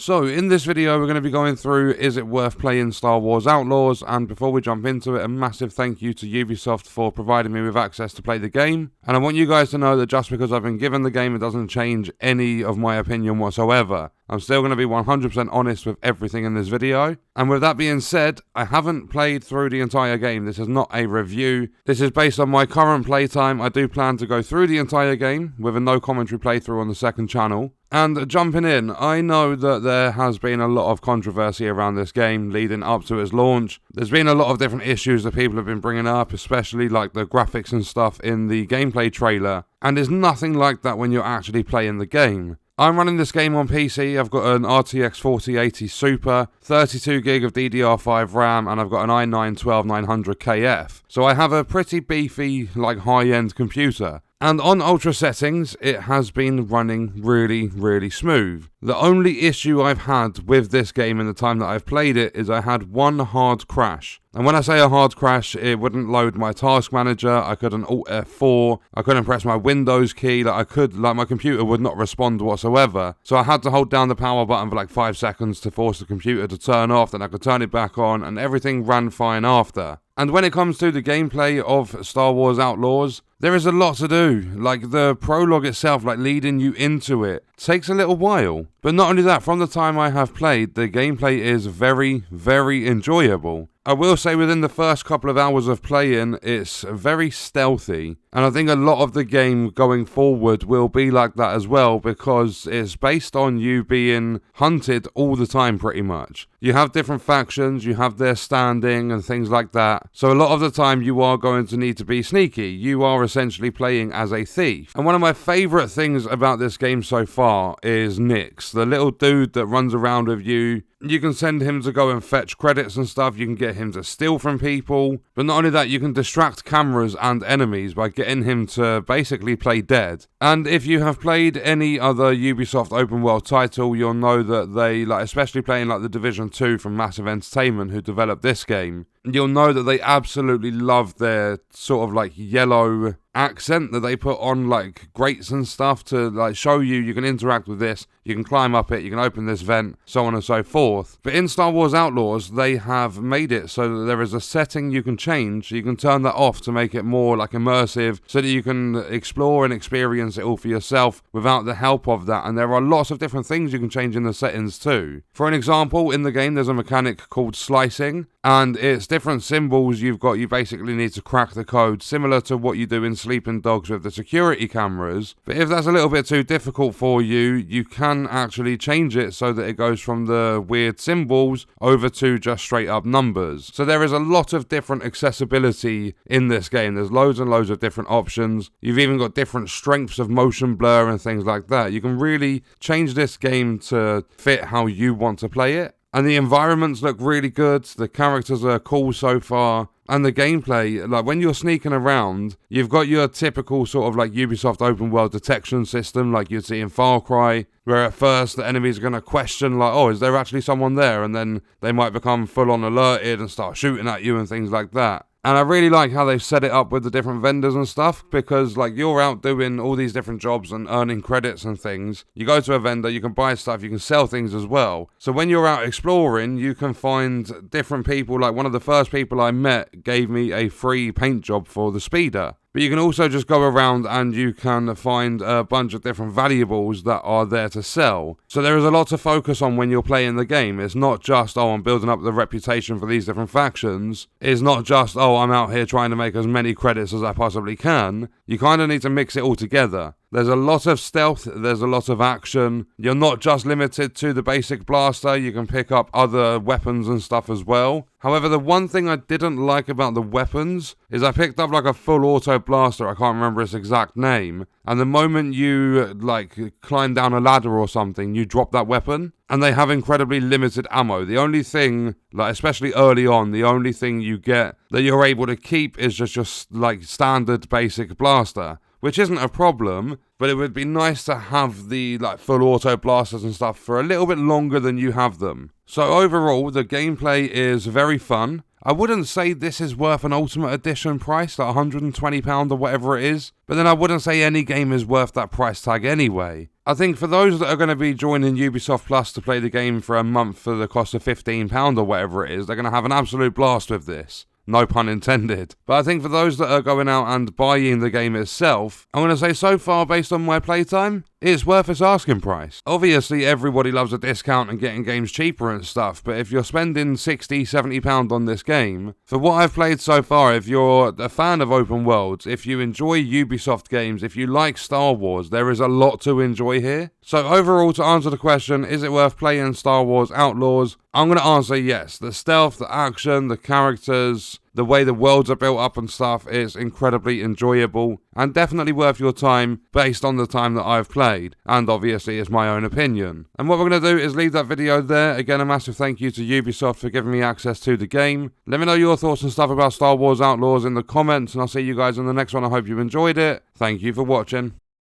So in this video we're going to be going through is it worth playing Star Wars Outlaws, and before we jump into it, a massive thank you to Ubisoft for providing me with access to play the game. And I want you guys to know that just because I've been given the game, it doesn't change any of my opinion whatsoever. I'm still going to be 100% honest with everything in this video. And with that being said, I haven't played through the entire game. This is not a review. This is based on my current playtime. I do plan to go through the entire game with a no commentary playthrough on the second channel. And jumping in, I know that there has been a lot of controversy around this game leading up to its launch. There's been a lot of different issues that people have been bringing up, especially like the graphics and stuff in the gameplay trailer. And there's nothing like that when you're actually playing the game. I'm running this game on PC. I've got an RTX 4080 Super, 32GB of DDR5 RAM, and I've got an i9 12900KF. So I have a pretty beefy, like high-end computer. And on ultra settings, it has been running really smooth. The only issue I've had with this game in the time that I've played it is I had one hard crash. And when I say a hard crash, it wouldn't load my task manager, I couldn't Alt F4, I couldn't press my Windows key, my computer would not respond whatsoever. So I had to hold down the power button for like 5 seconds to force the computer to turn off, then I could turn it back on, and everything ran fine after. And when it comes to the gameplay of Star Wars Outlaws, there is a lot to do. Like the prologue itself, like leading you into it, takes a little while. But not only that, from the time I have played, the gameplay is very enjoyable. I will say within the first couple of hours of playing, it's very stealthy. And I think a lot of the game going forward will be like that as well, because it's based on you being hunted all the time pretty much. You have different factions, you have their standing and things like that. So a lot of the time you are going to need to be sneaky. You are essentially playing as a thief. And one of my favourite things about this game so far is Nix, the little dude that runs around with you. You can send him to go and fetch credits and stuff, you can get him to steal from people, but not only that, you can distract cameras and enemies by getting him to basically play dead. And if you have played any other Ubisoft open world title, you'll know that they, especially playing The Division 2 from Massive Entertainment, who developed this game, you'll know that they absolutely love their sort of yellow accent that they put on grates and stuff to show you can interact with this, you can climb up it, you can open this vent, so on and so forth. But in Star Wars Outlaws, they have made it so that there is a setting you can change. You can turn that off to make it more immersive, so that you can explore and experience it all for yourself without the help of that. And there are lots of different things you can change in the settings too. For an example, in the game there's a mechanic called slicing, and it's different symbols you basically need to crack the code, similar to what you do in Sleeping Dogs with the security cameras. But if that's a little bit too difficult for you, you can actually change it so that it goes from the weird symbols over to just straight up numbers. So there is a lot of different accessibility in this game. There's loads and loads of different options. You've even got different strengths of motion blur and things like that. You can really change this game to fit how you want to play it. And the environments look really good, the characters are cool so far, and the gameplay, when you're sneaking around, you've got your typical sort of Ubisoft open world detection system like you'd see in Far Cry, where at first the enemies are going to question oh, is there actually someone there? And then they might become full on alerted and start shooting at you and things like that. And I really like how they've set it up with the different vendors and stuff, because you're out doing all these different jobs and earning credits and things. You go to a vendor, you can buy stuff, you can sell things as well. So when you're out exploring, you can find different people. One of the first people I met gave me a free paint job for the speeder. But you can also just go around and you can find a bunch of different valuables that are there to sell. So there is a lot to focus on when you're playing the game. It's not just, oh, I'm building up the reputation for these different factions. It's not just, oh, I'm out here trying to make as many credits as I possibly can. You kind of need to mix it all together. There's a lot of stealth, there's a lot of action. You're not just limited to the basic blaster, you can pick up other weapons and stuff as well. However, the one thing I didn't like about the weapons is I picked up a full auto blaster, I can't remember its exact name, and the moment you climb down a ladder or something, you drop that weapon, and they have incredibly limited ammo. The only thing, especially early on, the only thing you get that you're able to keep is just your standard basic blaster. Which isn't a problem, but it would be nice to have the full auto blasters and stuff for a little bit longer than you have them. So overall, the gameplay is very fun. I wouldn't say this is worth an Ultimate Edition price, £120 or whatever it is, but then I wouldn't say any game is worth that price tag anyway. I think for those that are going to be joining Ubisoft Plus to play the game for a month for the cost of £15 or whatever it is, they're going to have an absolute blast with this. No pun intended. But I think for those that are going out and buying the game itself, I'm going to say so far, based on my playtime, it's worth its asking price. Obviously, everybody loves a discount and getting games cheaper and stuff, but if you're spending £60, £70 on this game, for what I've played so far, if you're a fan of open worlds, if you enjoy Ubisoft games, if you like Star Wars, there is a lot to enjoy here. So overall, to answer the question, is it worth playing Star Wars Outlaws? I'm going to answer yes. The stealth, the action, the characters, the way the worlds are built up and stuff is incredibly enjoyable and definitely worth your time based on the time that I've played, and obviously it's my own opinion. And what we're going to do is leave that video there. Again, a massive thank you to Ubisoft for giving me access to the game. Let me know your thoughts and stuff about Star Wars Outlaws in the comments, and I'll see you guys in the next one. I hope you enjoyed it. Thank you for watching.